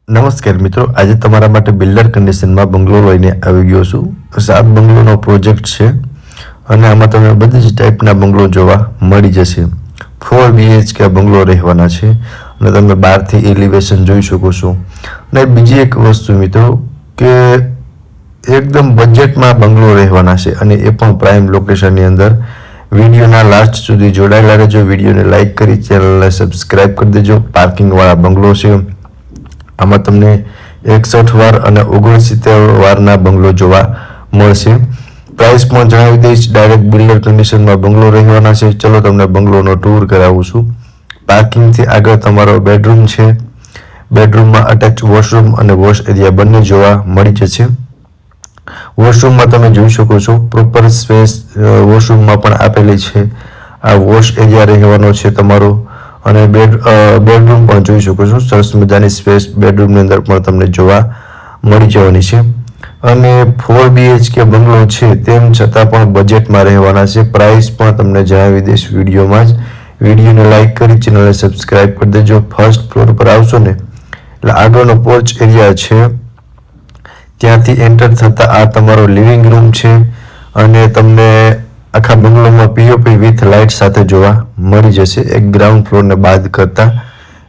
નમસ્કાર મિત્રો, આજે તમારા માટે બિલ્ડર કન્ડિશનમાં બંગલો લઈને આવી ગયો છું. 7 બંગલોનો પ્રોજેક્ટ છે અને આમાં તમને બધી જ ટાઈપના બંગલો જોવા મળી જશે. 4 BHK બંગલો રહેવાના છે અને તમે બહારથી એલિવેશન જોઈ શકો છો. અને બીજી એક વસ્તુ મિત્રો કે એકદમ બજેટમાં બંગલો રહેવાના છે અને એ પણ પ્રાઇમ લોકેશનની અંદર. વિડીયોના લાસ્ટ સુધી જોડાયેલા રહેજો. વિડીયોને લાઇક કરી ચેનલને સબસ્ક્રાઇબ કરી દેજો. પાર્કિંગવાળા બંગલો છે. આમાં તમને 61 વાર અને 69 વારના બંગલો જોવા મળશે. પ્રાઇસ પણ જણાવી દઈશ. ડાયરેક્ટ બિલ્ડર કન્ડિશનમાં બંગલો રહેવાના છે. ચલો તમને બંગલોનો ટૂર કરાવું છું. પાર્કિંગથી આગળ તમારો બેડરૂમ છે. બેડરૂમમાં અટેચ વોશરૂમ અને વોશ એરિયા બંને જોવા મળી જશે. વોશરૂમમાં તમે જોઈ શકો છો પ્રોપર સ્પેસ વોશરૂમમાં પણ આપેલી છે. આ વોશ એરિયા રહેવાનો છે તમારો. અને બેડરૂમ પણ જોઈ શકો છો. સરસ મજાની સ્પેસ બેડરૂમની અંદર પણ તમને જોવા મળી જવાની છે. અને 4 BHK બંગલો છે તેમ છતાં પણ બજેટમાં રહેવાના છે. પ્રાઇસ પણ તમને જણાવી દઈશ વિડીયોમાં જ. વિડીયોને લાઇક કરી ચેનલને સબસ્ક્રાઇબ કરી દેજો. ફર્સ્ટ ફ્લોર પર આવશો ને એટલે આગળનો પોર્ચ એરિયા છે. ત્યાંથી એન્ટર થતાં આ તમારો લિવિંગ રૂમ છે અને તમને આખા બંગલોમાં POP વિથ લાઇટ સાથે જોવા મળી જશે. એક ગ્રાઉન્ડ ફ્લોરને બાદ કરતા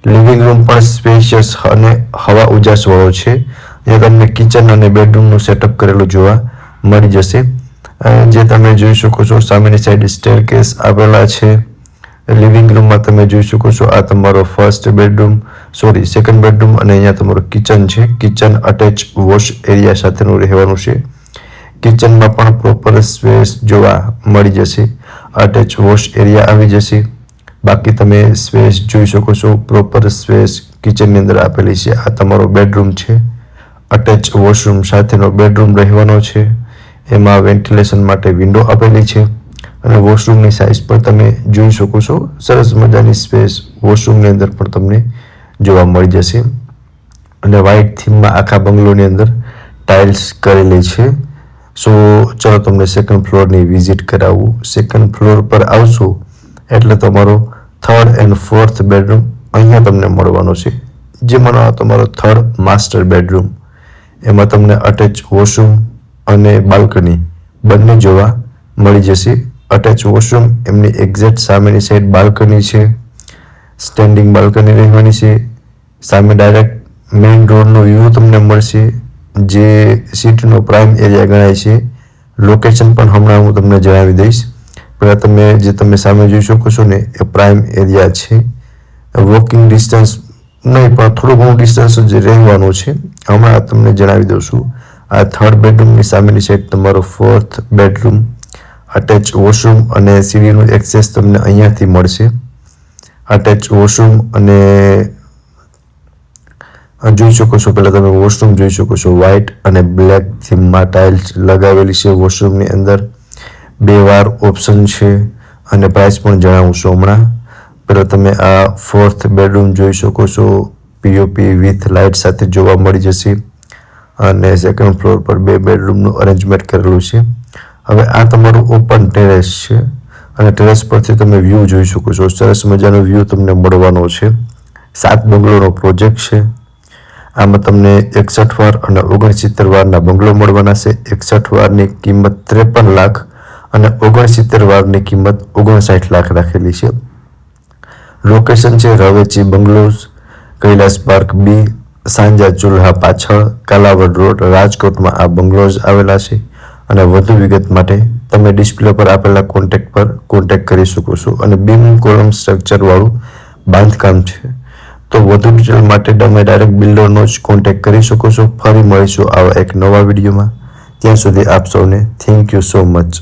લિવિંગ રૂમ પણ સ્પેશિયસ અને હવા ઉજાસવાળો છે. જ્યાં તમને કિચન અને બેડરૂમનું સેટઅપ કરેલું જોવા મળી જશે. જે તમે જોઈ શકો છો સામેની સાઈડ સ્ટેરકેસ આપેલા છે. લિવિંગ રૂમમાં તમે જોઈ શકો છો આ તમારો સેકન્ડ બેડરૂમ અને અહીંયા તમારો કિચન છે. કિચન અટેચ વોશ એરિયા સાથેનું રહેવાનું છે. કિચનમાં પણ પ્રોપર સ્પેસ જોવા મળી જશે. અટેચ વોશ એરિયા આવી જશે. બાકી તમે સ્પેસ જોઈ શકો છો. પ્રોપર સ્પેસ કિચનની અંદર આપેલી છે. આ તમારો બેડરૂમ છે. અટેચ વોશરૂમ સાથેનો બેડરૂમ રહેવાનો છે. એમાં વેન્ટિલેશન માટે વિન્ડો આપેલી છે અને વોશરૂમની સાઇઝ પણ તમે જોઈ શકો છો. સરસ મજાની સ્પેસ વોશરૂમની અંદર પણ તમને જોવા મળી જશે. અને વ્હાઇટ થીમમાં આખા બંગલોની અંદર ટાઇલ્સ કરેલી છે. સો ચલો તમને સેકન્ડ ફ્લોરની વિઝિટ કરાવું. સેકન્ડ ફ્લોર પર આવશો એટલે તમારો 3rd and 4th બેડરૂમ અહીંયા તમને મળવાનો છે. જેમાં તમારો 3rd માસ્ટર બેડરૂમ. એમાં તમને અટેચ વોશરૂમ અને બાલ્કની બંને જોવા મળી જશે. અટેચ વોશરૂમ એમની એક્ઝેક્ટ સામેની સાઈડ બાલ્કની છે. સ્ટેન્ડિંગ બાલ્કની રહેવાની છે. સામે ડાયરેક્ટ મેઇન રોડનો વ્યૂ તમને મળશે. જે સિટીનો પ્રાઇમ એરિયા ગણાય છે. લોકેશન પણ હમણાં હું તમને જણાવી દઈશ. પહેલાં તમે સામે જોઈ શકો છો ને એ પ્રાઇમ એરિયા છે. વોકિંગ ડિસ્ટન્સ નહીં પણ થોડું ઘણું ડિસ્ટન્સ જ રહેવાનું છે. હમણાં તમને જણાવી દઉં છું. આ 3rd બેડરૂમની સામેની સાઈડ તમારો 4th બેડરૂમ, અટેચ વોશરૂમ અને સીડીનું એક્સેસ તમને અહીંયાથી મળશે. અટેચ વોશરૂમ અને જોઈ શકો છો. પહેલાં તમે વોશરૂમ જોઈ શકો છો. વ્હાઇટ અને બ્લેક થીમમાં ટાઇલ્સ લગાવેલી છે. વોશરૂમની અંદર 2 વાર ઓપ્શન છે અને પ્રાઇસ પણ જણાવું છું હમણાં. પહેલાં તમે આ 4th બેડરૂમ જોઈ શકો છો. POP વિથ લાઇટ સાથે જોવા મળી જશે. અને સેકન્ડ ફ્લોર પર 2 બેડરૂમનું અરેન્જમેન્ટ કરેલું છે. હવે આ તમારું ઓપન ટેરેસ છે અને ટેરેસ પરથી તમે વ્યૂ જોઈ શકો છો. સરસ મજાનો વ્યૂ તમને મળવાનો છે. 7 બંગલોનો પ્રોજેક્ટ છે. આમાં તમને 61 વાર અને 69 વારના બંગલો મળવાના છે. 61 વારની કિંમત 53 લાખ અને 69 વારની કિંમત 59 લાખ રાખેલી છે. લોકેશન છે રવેચી બંગલોઝ, કૈલાસ પાર્ક B, સાંજા ચુલ્હા પાછળ, કાલાવડ રોડ, રાજકોટમાં આ બંગલોઝ આવેલા છે. અને વધુ વિગત માટે તમે ડિસ્પ્લે પર આપેલા કોન્ટેક્ટ પર કોન્ટેક્ટ કરી શકો છો. અને બીમ કોલમ સ્ટ્રક્ચરવાળું બાંધકામ છે. તો વધુ ડિટેલ માટે તમે ડાયરેક્ટ બિલ્ડરનો જ કોન્ટેક્ટ કરી શકો છો. ફરી મળીશું આવા એક નવા વિડીયોમાં. ત્યાં સુધી આપ સૌને થેન્ક યુ સો મચ.